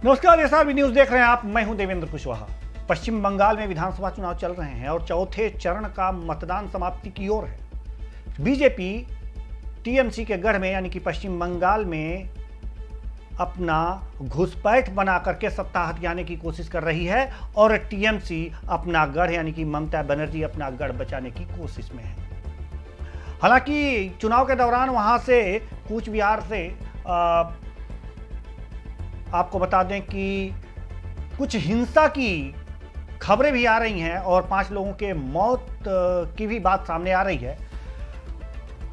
नमस्कार, SRB news देख रहे हैं आप। मैं हूं देवेंद्र कुशवाहा। पश्चिम बंगाल में विधानसभा चुनाव चल रहे हैं और चौथे चरण का मतदान समाप्ति की ओर है। बीजेपी टीएमसी के गढ़ में यानी कि पश्चिम बंगाल में अपना घुसपैठ बना करके सत्ता हथियाने की कोशिश कर रही है और टीएमसी अपना गढ़ यानी कि ममता बनर्जी अपना गढ़ बचाने की कोशिश में है। हालांकि चुनाव के दौरान वहां से कूच बिहार से आपको बता दें कि कुछ हिंसा की खबरें भी आ रही हैं और 5 लोगों के मौत की भी बात सामने आ रही है।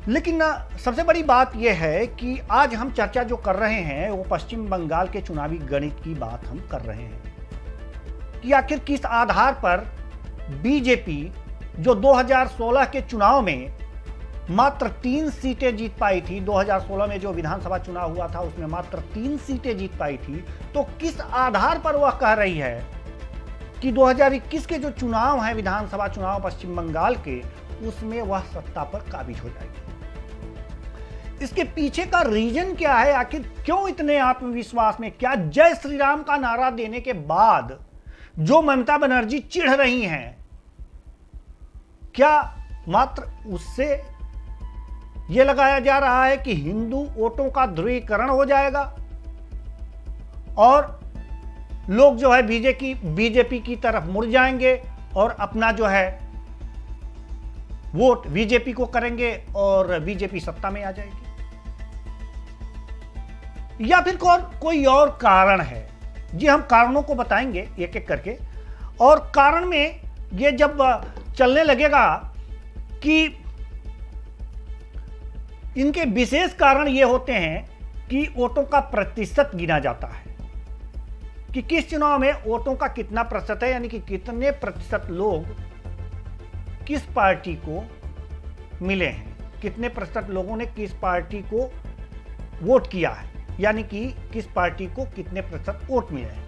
लेकिन सबसे बड़ी बात यह है कि आज हम चर्चा जो कर रहे हैं वो पश्चिम बंगाल के चुनावी गणित की बात हम कर रहे हैं कि आखिर किस आधार पर बीजेपी जो 2016 के चुनाव में मात्र 3 सीटें जीत पाई थी, 2016 में जो विधानसभा चुनाव हुआ था उसमें मात्र 3 सीटें जीत पाई थी, तो किस आधार पर वह कह रही है कि 2021 के जो चुनाव हैं विधानसभा चुनाव पश्चिम बंगाल के, उसमें वह सत्ता पर काबिज हो जाएगी। इसके पीछे का रीजन क्या है? आखिर क्यों इतने आत्मविश्वास में? क्या जय श्री राम का नारा देने के बाद जो ममता बनर्जी चिढ़ रही हैं, क्या मात्र उससे यह लगाया जा रहा है कि हिंदू वोटों का ध्रुवीकरण हो जाएगा और लोग जो है बीजेपी की तरफ मुड़ जाएंगे और अपना जो है वोट बीजेपी को करेंगे और बीजेपी सत्ता में आ जाएगी? या फिर कोई और कारण है? जी, हम कारणों को बताएंगे एक एक करके। और कारण में ये जब चलने लगेगा कि इनके विशेष कारण ये होते हैं कि वोटों का प्रतिशत गिना जाता है कि किस चुनाव में वोटों का कितना प्रतिशत है, यानी कि कितने प्रतिशत लोग किस पार्टी को मिले हैं, कितने प्रतिशत लोगों ने किस पार्टी को वोट किया है, यानी कि किस पार्टी को कितने प्रतिशत वोट मिले हैं।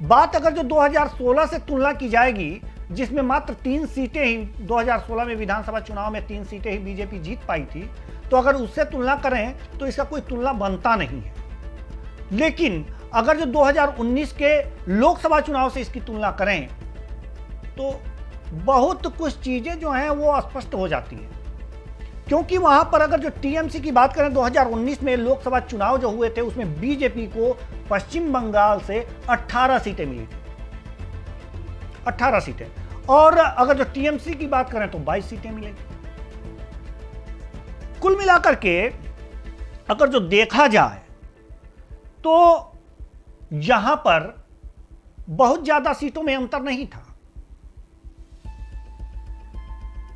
बात अगर जो 2016 से तुलना की जाएगी जिसमें मात्र 3 सीटें ही 2016 में विधानसभा चुनाव में 3 सीटें ही बीजेपी जीत पाई थी, तो अगर उससे तुलना करें तो इसका कोई तुलना बनता नहीं है। लेकिन अगर जो 2019 के लोकसभा चुनाव से इसकी तुलना करें तो बहुत कुछ चीजें जो हैं वो स्पष्ट हो जाती हैं। क्योंकि वहां पर अगर जो टीएमसी की बात करें, 2019 में लोकसभा चुनाव जो हुए थे उसमें बीजेपी को पश्चिम बंगाल से 18 सीटें मिली थी, 18 सीटें। और अगर जो टीएमसी की बात करें तो 22 सीटें मिलेगी। कुल मिलाकर के अगर जो देखा जाए तो यहां पर बहुत ज्यादा सीटों में अंतर नहीं था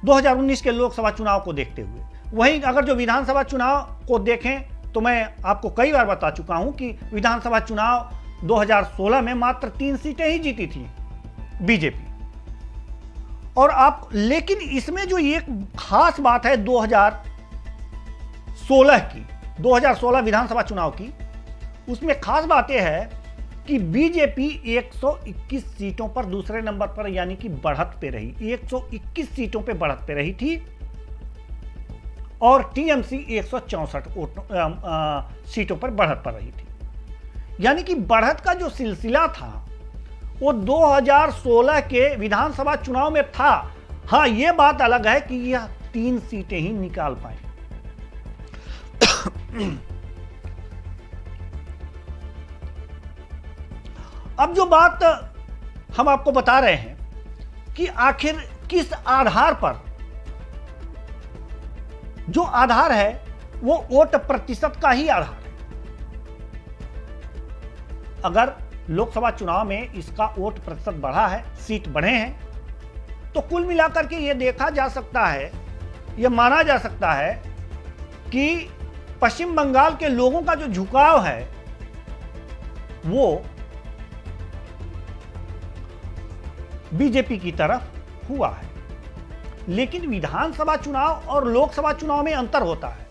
2019 के लोकसभा चुनाव को देखते हुए। वहीं अगर जो विधानसभा चुनाव को देखें तो मैं आपको कई बार बता चुका हूं कि विधानसभा चुनाव 2016 में मात्र 3 सीटें ही जीती थी बीजेपी। और आप लेकिन इसमें जो एक खास बात है 2016 विधानसभा चुनाव की, उसमें खास बात यह है कि बीजेपी 121 सीटों पर दूसरे नंबर पर यानी कि बढ़त पे रही, 121 सीटों पे बढ़त पे रही थी और टीएमसी 164 सीटों पर बढ़त पर रही थी। यानी कि बढ़त का जो सिलसिला था वो 2016 के विधानसभा चुनाव में था। हां, यह बात अलग है कि यह 3 सीटें ही निकाल पाए। अब जो बात हम आपको बता रहे हैं कि आखिर किस आधार पर, जो आधार है वो वोट प्रतिशत का ही आधार है। अगर लोकसभा चुनाव में इसका वोट प्रतिशत बढ़ा है, सीट बढ़े हैं, तो कुल मिलाकर के यह देखा जा सकता है, यह माना जा सकता है कि पश्चिम बंगाल के लोगों का जो झुकाव है वो बीजेपी की तरफ हुआ है। लेकिन विधानसभा चुनाव और लोकसभा चुनाव में अंतर होता है।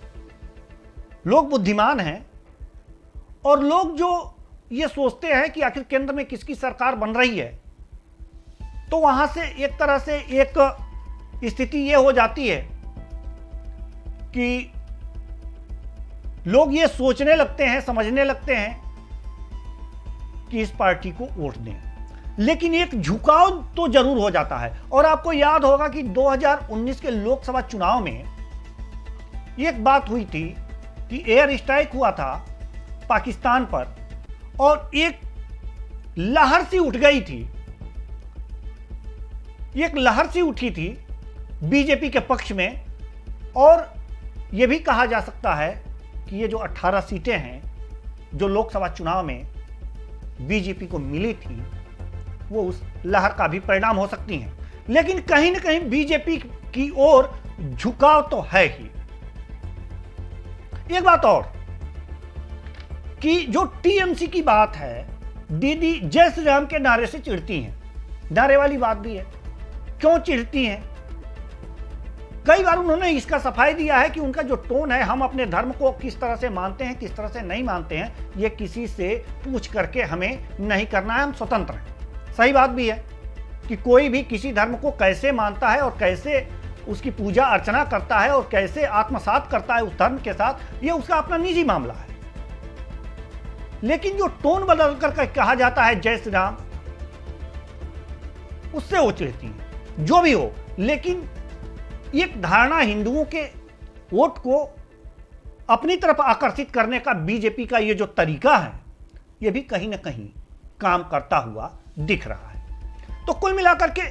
लोग बुद्धिमान हैं और लोग जो ये सोचते हैं कि आखिर केंद्र में किसकी सरकार बन रही है, तो वहां से एक तरह से एक स्थिति ये हो जाती है कि लोग ये सोचने लगते हैं, समझने लगते हैं कि इस पार्टी को वोट दें, लेकिन एक झुकाव तो जरूर हो जाता है। और आपको याद होगा कि 2019 के लोकसभा चुनाव में एक बात हुई थी कि एयर स्ट्राइक हुआ था पाकिस्तान पर और एक लहर सी उठ गई थी, एक लहर सी उठी थी बीजेपी के पक्ष में। और यह भी कहा जा सकता है कि ये जो 18 सीटें हैं जो लोकसभा चुनाव में बीजेपी को मिली थी, वो उस लहर का भी परिणाम हो सकती हैं। लेकिन कहीं ना कहीं बीजेपी की ओर झुकाव तो है ही। एक बात और कि जो टीएमसी की बात है, दीदी जय श्री राम के नारे से चिढ़ती हैं। नारे वाली बात भी है, क्यों चिढ़ती हैं? कई बार उन्होंने इसका सफाई दिया है कि उनका जो टोन है, हम अपने धर्म को किस तरह से मानते हैं, किस तरह से नहीं मानते हैं, ये किसी से पूछ करके हमें नहीं करना है, हम स्वतंत्र हैं। सही बात भी है कि कोई भी किसी धर्म को कैसे मानता है और कैसे उसकी पूजा अर्चना करता है और कैसे आत्मसात करता है उस धर्म के साथ, ये उसका अपना निजी मामला है। लेकिन जो टोन बदल कर कहा जाता है जय श्री राम, उससे वो चिढ़ती है। जो भी हो, लेकिन एक धारणा हिंदुओं के वोट को अपनी तरफ आकर्षित करने का बीजेपी का ये जो तरीका है, ये भी कहीं ना कहीं काम करता हुआ दिख रहा है। तो कुल मिलाकर के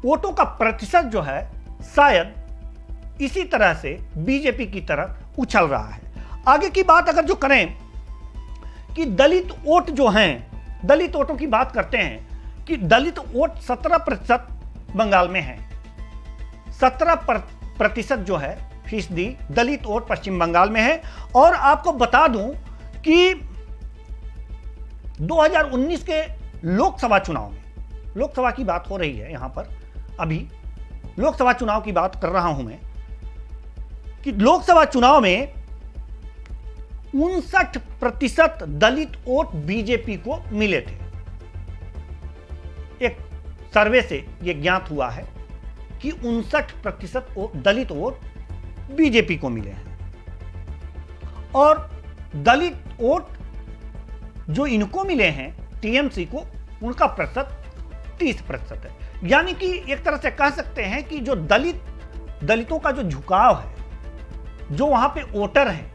वोटों का प्रतिशत जो है शायद इसी तरह से बीजेपी की तरफ उछल रहा है। आगे की बात अगर जो करें कि दलित वोट जो हैं, दलित वोटों की बात करते हैं कि दलित वोट 17% बंगाल में है। 17% जो है फीसदी दलित वोट पश्चिम बंगाल में है। और आपको बता दूं कि 2019 के लोकसभा चुनाव में, लोकसभा की बात हो रही है यहां पर, अभी लोकसभा चुनाव की बात कर रहा हूं मैं, कि लोकसभा चुनाव में 59% दलित वोट बीजेपी को मिले थे। एक सर्वे से यह ज्ञात हुआ है कि 59% दलित वोट बीजेपी को मिले हैं। और दलित वोट जो इनको मिले हैं टीएमसी को, उनका प्रतिशत 30% है। यानी कि एक तरह से कह सकते हैं कि जो दलितों का जो झुकाव है, जो वहां पे वोटर हैं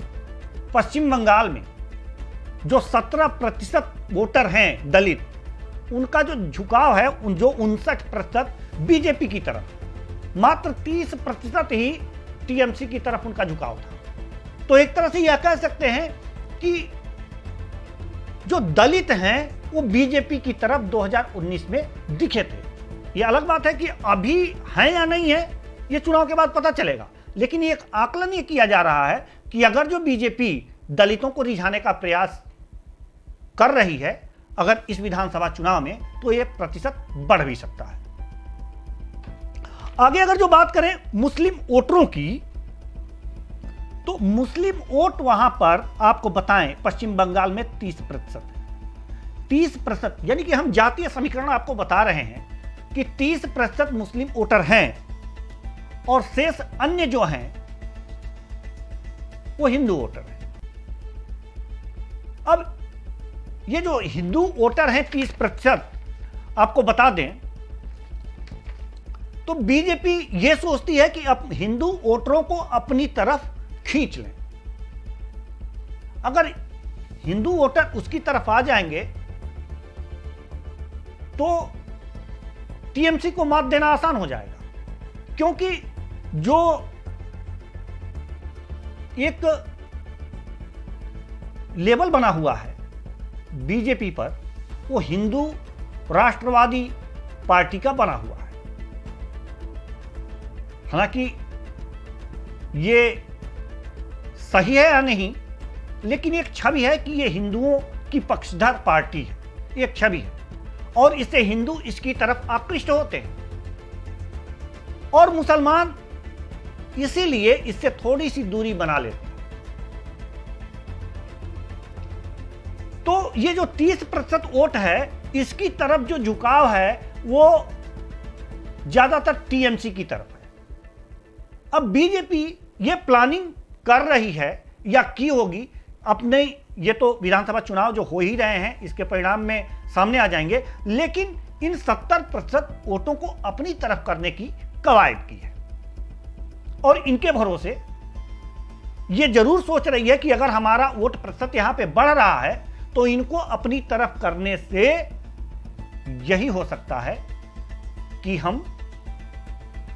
पश्चिम बंगाल में, जो 17% वोटर हैं दलित, उनका जो झुकाव है, जो 59% बीजेपी की तरफ, मात्र 30% ही टीएमसी की तरफ उनका झुकाव था। तो एक तरह से यह कह सकते हैं कि जो दलित हैं वो बीजेपी की तरफ 2019 में दिखे थे। यह अलग बात है कि अभी हैं या नहीं है, यह चुनाव के बाद पता चलेगा। लेकिन एक आकलन यह किया जा रहा है कि अगर जो बीजेपी दलितों को रिझाने का प्रयास कर रही है अगर इस विधानसभा चुनाव में, तो यह प्रतिशत बढ़ भी सकता है। आगे अगर जो बात करें मुस्लिम वोटरों की, तो मुस्लिम वोट वहां पर आपको बताएं पश्चिम बंगाल में 30% है। 30%, यानी कि हम जातीय समीकरण आपको बता रहे हैं कि 30% मुस्लिम वोटर हैं और शेष अन्य जो हैं वो हिंदू वोटर हैं। अब ये जो हिंदू वोटर हैं 30%, आपको बता दें तो बीजेपी ये सोचती है कि अब हिंदू वोटरों को अपनी तरफ खींच लें। अगर हिंदू वोटर उसकी तरफ आ जाएंगे तो टीएमसी को मात देना आसान हो जाएगा, क्योंकि जो एक लेबल बना हुआ है बीजेपी पर, वो हिंदू राष्ट्रवादी पार्टी का बना हुआ है। हालांकि ये सही है या नहीं, लेकिन एक छवि है कि ये हिंदुओं की पक्षधर पार्टी है, एक छवि है, और इससे हिंदू इसकी तरफ आकृष्ट होते हैं और मुसलमान इसीलिए इससे थोड़ी सी दूरी बना लेते हैं। तो ये जो 30% वोट है, इसकी तरफ जो झुकाव है वो ज्यादातर टीएमसी की तरफ है। अब बीजेपी ये प्लानिंग कर रही है या की होगी अपने, ये तो विधानसभा चुनाव जो हो ही रहे हैं इसके परिणाम में सामने आ जाएंगे, लेकिन इन 70% वोटों को अपनी तरफ करने की कवायद की है और इनके भरोसे ये जरूर सोच रही है कि अगर हमारा वोट प्रतिशत यहां पे बढ़ रहा है तो इनको अपनी तरफ करने से यही हो सकता है कि हम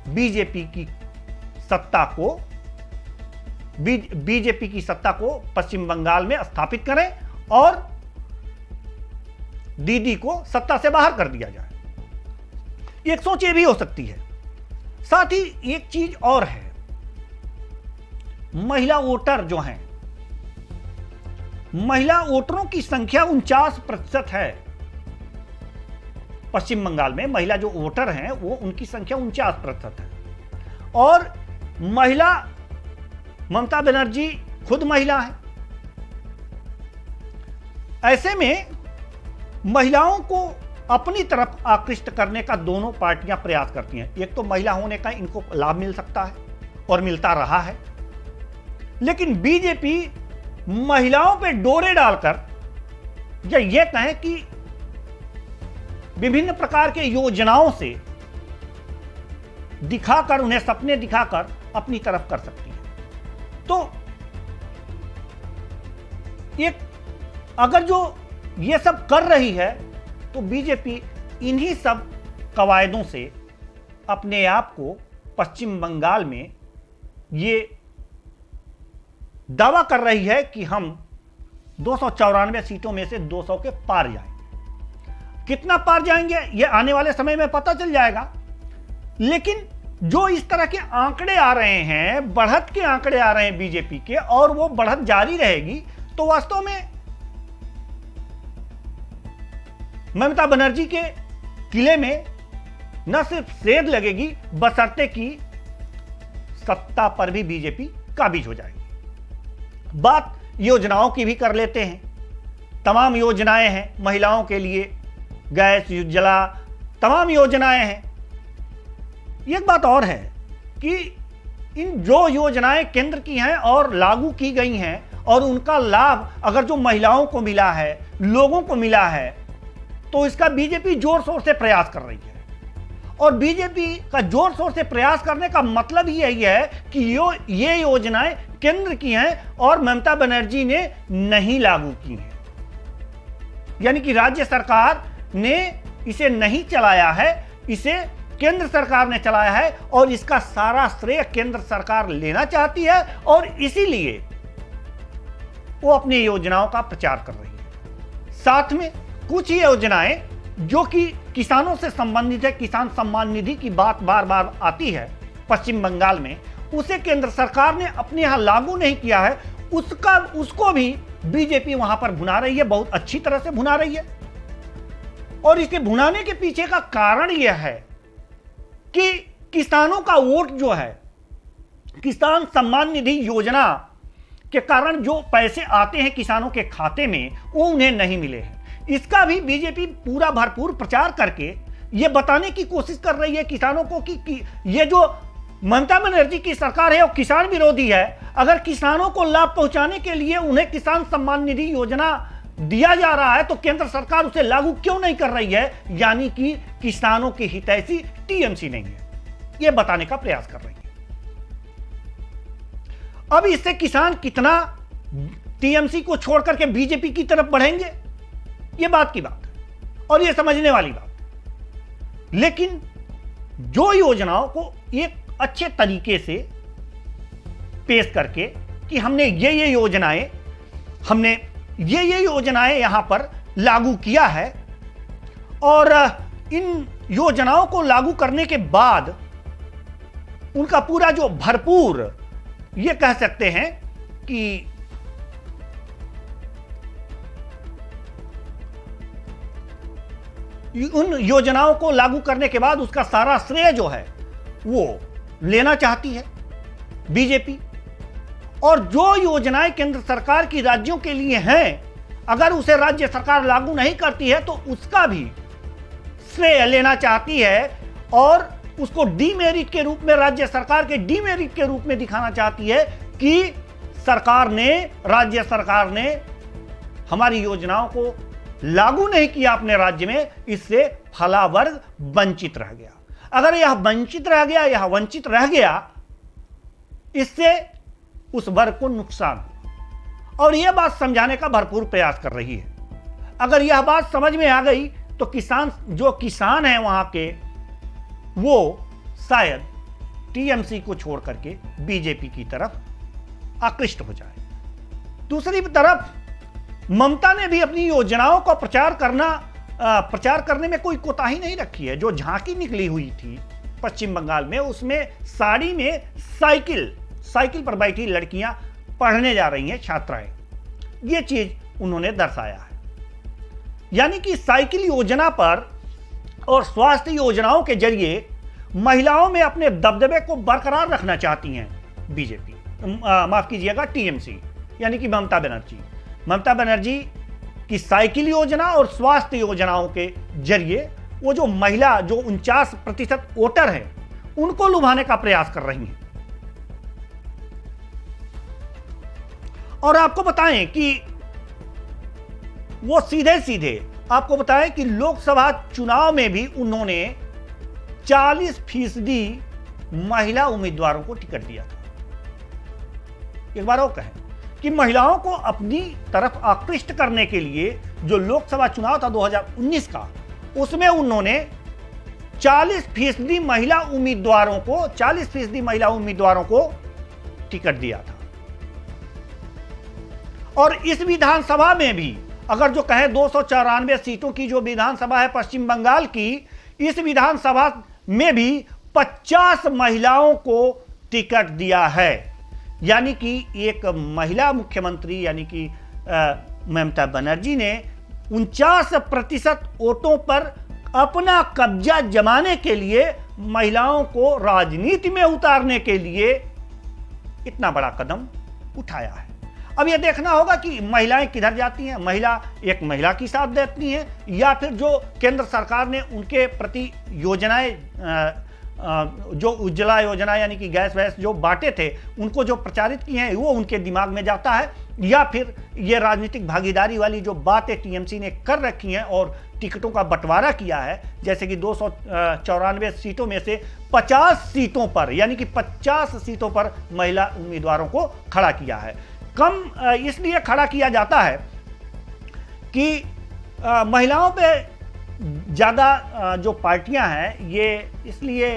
बीजेपी की सत्ता को पश्चिम बंगाल में स्थापित करें और दीदी को सत्ता से बाहर कर दिया जाए। एक सोच ये भी हो सकती है। साथ ही एक चीज और है, महिला वोटर जो हैं, महिला वोटरों की संख्या 49% है। पश्चिम बंगाल में महिला जो वोटर हैं वो उनकी संख्या 49% है और महिला, ममता बनर्जी खुद महिला है। ऐसे में महिलाओं को अपनी तरफ आकृष्ट करने का दोनों पार्टियां प्रयास करती हैं। एक तो महिला होने का इनको लाभ मिल सकता है और मिलता रहा है, लेकिन बीजेपी महिलाओं पे डोरे डालकर या ये कहें कि विभिन्न प्रकार के योजनाओं से दिखाकर, उन्हें सपने दिखाकर अपनी तरफ कर सकती है। तो एक अगर जो ये सब कर रही है तो बीजेपी इन्हीं सब कवायदों से अपने आप को पश्चिम बंगाल में ये दावा कर रही है कि हम 294 सीटों में से 200 के पार जाएंगे। कितना पार जाएंगे ये आने वाले समय में पता चल जाएगा, लेकिन जो इस तरह के आंकड़े आ रहे हैं, बढ़त के आंकड़े आ रहे हैं बीजेपी के, और वो बढ़त जारी रहेगी तो वास्तव में ममता बनर्जी के किले में न सिर्फ सेंध लगेगी, बशर्ते कि सत्ता पर भी बीजेपी काबिज हो जाएगी। बात योजनाओं की भी कर लेते हैं। तमाम योजनाएं हैं महिलाओं के लिए, गैस, उज्ज्वला, तमाम योजनाएं हैं। एक बात और है कि इन जो योजनाएं केंद्र की हैं और लागू की गई हैं और उनका लाभ अगर जो महिलाओं को मिला है, लोगों को मिला है, तो इसका बीजेपी जोर शोर से प्रयास कर रही है। और बीजेपी का जोर शोर से प्रयास करने का मतलब ही यही है कि ये योजनाएं केंद्र की हैं और ममता बनर्जी ने नहीं लागू की हैं, यानी कि राज्य सरकार ने इसे नहीं चलाया है, इसे केंद्र सरकार ने चलाया है और इसका सारा श्रेय केंद्र सरकार लेना चाहती है और इसीलिए वो अपनी योजनाओं का प्रचार कर रही है। साथ में कुछ योजनाएं जो कि किसानों से संबंधित है, किसान सम्मान निधि की बात बार बार आती है पश्चिम बंगाल में, उसे केंद्र सरकार ने अपने यहां लागू नहीं किया है, उसको भी बीजेपी वहां पर भुना रही है, बहुत अच्छी तरह से भुना रही है। और इसे भुनाने के पीछे का कारण यह है कि किसानों का वोट जो है, किसान सम्मान निधि योजना के कारण जो पैसे आते हैं किसानों के खाते में, वो उन्हें नहीं मिले हैं। इसका भी बीजेपी पूरा भरपूर प्रचार करके ये बताने की कोशिश कर रही है किसानों को कि ये जो ममता बनर्जी की सरकार है वो किसान विरोधी है। अगर किसानों को लाभ पहुंचाने के लिए उन्हें किसान सम्मान निधि योजना दिया जा रहा है तो केंद्र सरकार उसे लागू क्यों नहीं कर रही है, यानी कि किसानों की हितैषी टीएमसी नहीं है, यह बताने का प्रयास कर रही है। अब इससे किसान कितना टीएमसी को छोड़कर के बीजेपी की तरफ बढ़ेंगे, यह बात की बात है और यह समझने वाली बात है। लेकिन जो योजनाओं को एक अच्छे तरीके से पेश करके कि हमने ये योजनाएं यहां पर लागू किया है और इन योजनाओं को लागू करने के बाद उनका पूरा जो भरपूर, ये कह सकते हैं कि उन योजनाओं को लागू करने के बाद उसका सारा श्रेय जो है वो लेना चाहती है बीजेपी। और जो योजनाएं केंद्र सरकार की राज्यों के लिए हैं, अगर उसे राज्य सरकार लागू नहीं करती है तो उसका भी श्रेय लेना चाहती है और उसको डीमेरिट के रूप में, राज्य सरकार के डीमेरिट के रूप में दिखाना चाहती है कि सरकार ने, राज्य सरकार ने हमारी योजनाओं को लागू नहीं किया अपने राज्य में, इससे फला वर्ग वंचित रह गया। अगर यह वंचित रह गया, यह वंचित रह गया, इससे उस वर्ग को नुकसान हुआ। और यह बात समझाने का भरपूर प्रयास कर रही है। अगर यह बात समझ में आ गई तो किसान हैं वहां के, वो शायद टीएमसी को छोड़ करके बीजेपी की तरफ आकृष्ट हो जाए। दूसरी तरफ ममता ने भी अपनी योजनाओं का प्रचार करने में कोई कोताही नहीं रखी है। जो झांकी निकली हुई थी पश्चिम बंगाल में, उसमें साड़ी में साइकिल पर बैठी लड़कियां पढ़ने जा रही हैं, छात्राएं। यह चीज उन्होंने दर्शाया है। यानी कि साइकिल योजना पर और स्वास्थ्य योजनाओं के जरिए महिलाओं में अपने दबदबे को बरकरार रखना चाहती हैं बीजेपी, माफ कीजिएगा टीएमसी, यानी कि ममता बनर्जी की साइकिल योजना और स्वास्थ्य योजनाओं के जरिए वो जो 49% वोटर है उनको लुभाने का प्रयास कर रही हैं। और आपको बताएं कि वो सीधे आपको बताएं कि लोकसभा चुनाव में भी उन्होंने 40% महिला उम्मीदवारों को टिकट दिया था। एक बार और कहें कि महिलाओं को अपनी तरफ आकृष्ट करने के लिए जो लोकसभा चुनाव था 2019 का, उसमें उन्होंने 40% महिला उम्मीदवारों को टिकट दिया था। और इस विधानसभा में भी अगर जो कहें 294 सीटों की जो विधानसभा है पश्चिम बंगाल की, इस विधानसभा में भी 50 महिलाओं को टिकट दिया है। यानी कि एक महिला मुख्यमंत्री यानी कि ममता बनर्जी ने 49% वोटों पर अपना कब्जा जमाने के लिए, महिलाओं को राजनीति में उतारने के लिए इतना बड़ा कदम उठाया है। अब यह देखना होगा कि महिलाएं किधर जाती हैं। एक महिला की साथ देती हैं, या फिर जो केंद्र सरकार ने उनके प्रति योजनाएं, जो उज्ज्वला योजना यानी कि गैस वैस जो बांटे थे, उनको जो प्रचारित किए हैं, वो उनके दिमाग में जाता है, या फिर ये राजनीतिक भागीदारी वाली जो बातें टीएमसी ने कर रखी हैं और टिकटों का बंटवारा किया है, जैसे कि 294 सीटों में से 50 सीटों पर, यानी कि 50 सीटों पर महिला उम्मीदवारों को खड़ा किया है। कम इसलिए खड़ा किया जाता है कि महिलाओं पे ज़्यादा जो पार्टियां हैं ये इसलिए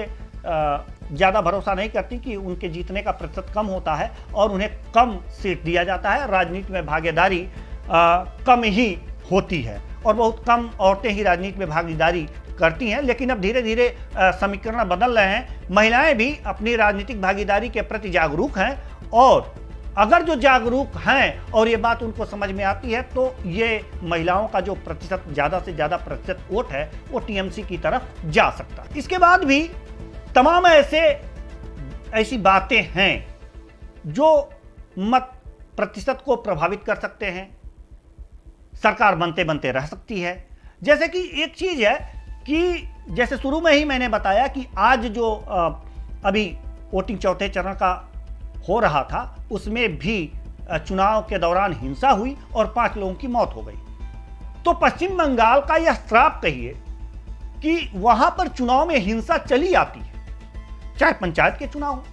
ज़्यादा भरोसा नहीं करती कि उनके जीतने का प्रतिशत कम होता है और उन्हें कम सीट दिया जाता है। राजनीति में भागीदारी कम ही होती है और बहुत कम औरतें ही राजनीति में भागीदारी करती हैं। लेकिन अब धीरे धीरे समीकरण बदल रहे हैं। महिलाएं भी अपनी राजनीतिक भागीदारी के प्रति जागरूक हैं, और अगर जो जागरूक हैं और ये बात उनको समझ में आती है तो ये महिलाओं का जो प्रतिशत, ज़्यादा से ज़्यादा प्रतिशत वोट है, वो टीएमसी की तरफ जा सकता है। इसके बाद भी तमाम ऐसी बातें हैं जो मत प्रतिशत को प्रभावित कर सकते हैं, सरकार बनते बनते रह सकती है। जैसे कि एक चीज़ है कि जैसे शुरू में ही मैंने बताया कि आज जो अभी वोटिंग चौथे चरण का हो रहा था, उसमें भी चुनाव के दौरान हिंसा हुई और 5 लोगों की मौत हो गई। तो पश्चिम बंगाल का यह श्राप कहिए कि वहां पर चुनाव में हिंसा चली आती है, चाहे पंचायत के चुनाव हो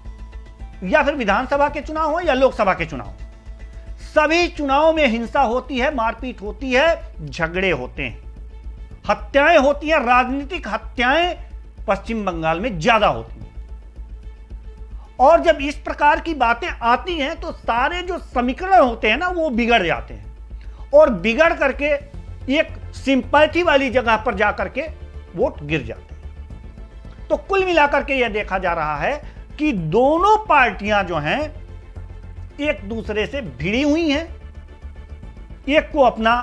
या फिर विधानसभा के चुनाव हो या लोकसभा के चुनाव हो। सभी चुनाव में हिंसा होती है, मारपीट होती है, झगड़े होते हैं, हत्याएं होती हैं। राजनीतिक हत्याएं पश्चिम बंगाल में ज्यादा होती हैं। और जब इस प्रकार की बातें आती हैं तो सारे जो समीकरण होते हैं ना, वो बिगड़ जाते हैं और बिगड़ करके एक सिंपैथी वाली जगह पर जाकर के वोट गिर जाते हैं। तो कुल मिलाकर के यह देखा जा रहा है कि दोनों पार्टियां जो हैं एक दूसरे से भिड़ी हुई हैं। एक को अपना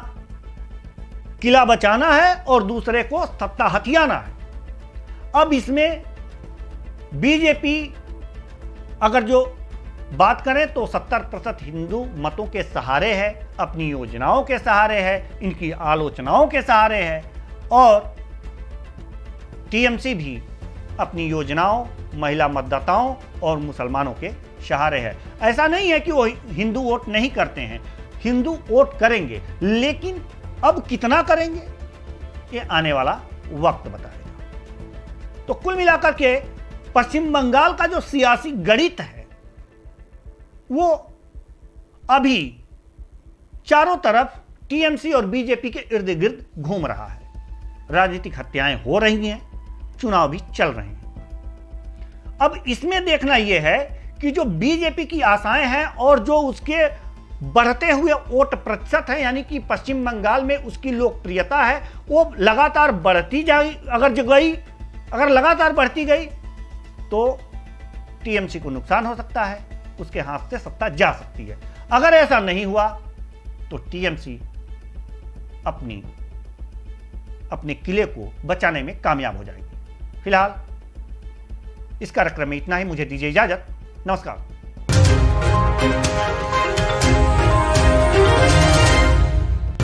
किला बचाना है और दूसरे को सत्ता हथियाना है। अब इसमें बीजेपी अगर जो बात करें तो 70% हिंदू मतों के सहारे है, अपनी योजनाओं के सहारे है, इनकी आलोचनाओं के सहारे है, और टीएमसी भी अपनी योजनाओं, महिला मतदाताओं और मुसलमानों के सहारे है। ऐसा नहीं है कि वो हिंदू वोट नहीं करते हैं, हिंदू वोट करेंगे, लेकिन अब कितना करेंगे ये आने वाला वक्त बताएगा। तो कुल मिलाकर के पश्चिम बंगाल का जो सियासी गणित है वो अभी चारों तरफ टीएमसी और बीजेपी के इर्द गिर्द घूम रहा है। राजनीतिक हत्याएं हो रही हैं, चुनाव भी चल रहे हैं। अब इसमें देखना यह है कि जो बीजेपी की आशाएं हैं और जो उसके बढ़ते हुए वोट प्रतिशत है, यानी कि पश्चिम बंगाल में उसकी लोकप्रियता है, वो लगातार बढ़ती जाएगी। अगर लगातार बढ़ती गई तो टीएमसी को नुकसान हो सकता है, उसके हाथ से सत्ता जा सकती है। अगर ऐसा नहीं हुआ तो टीएमसी अपने किले को बचाने में कामयाब हो जाएगी। फिलहाल इस कार्यक्रम में इतना ही। मुझे दीजिए इजाजत। नमस्कार।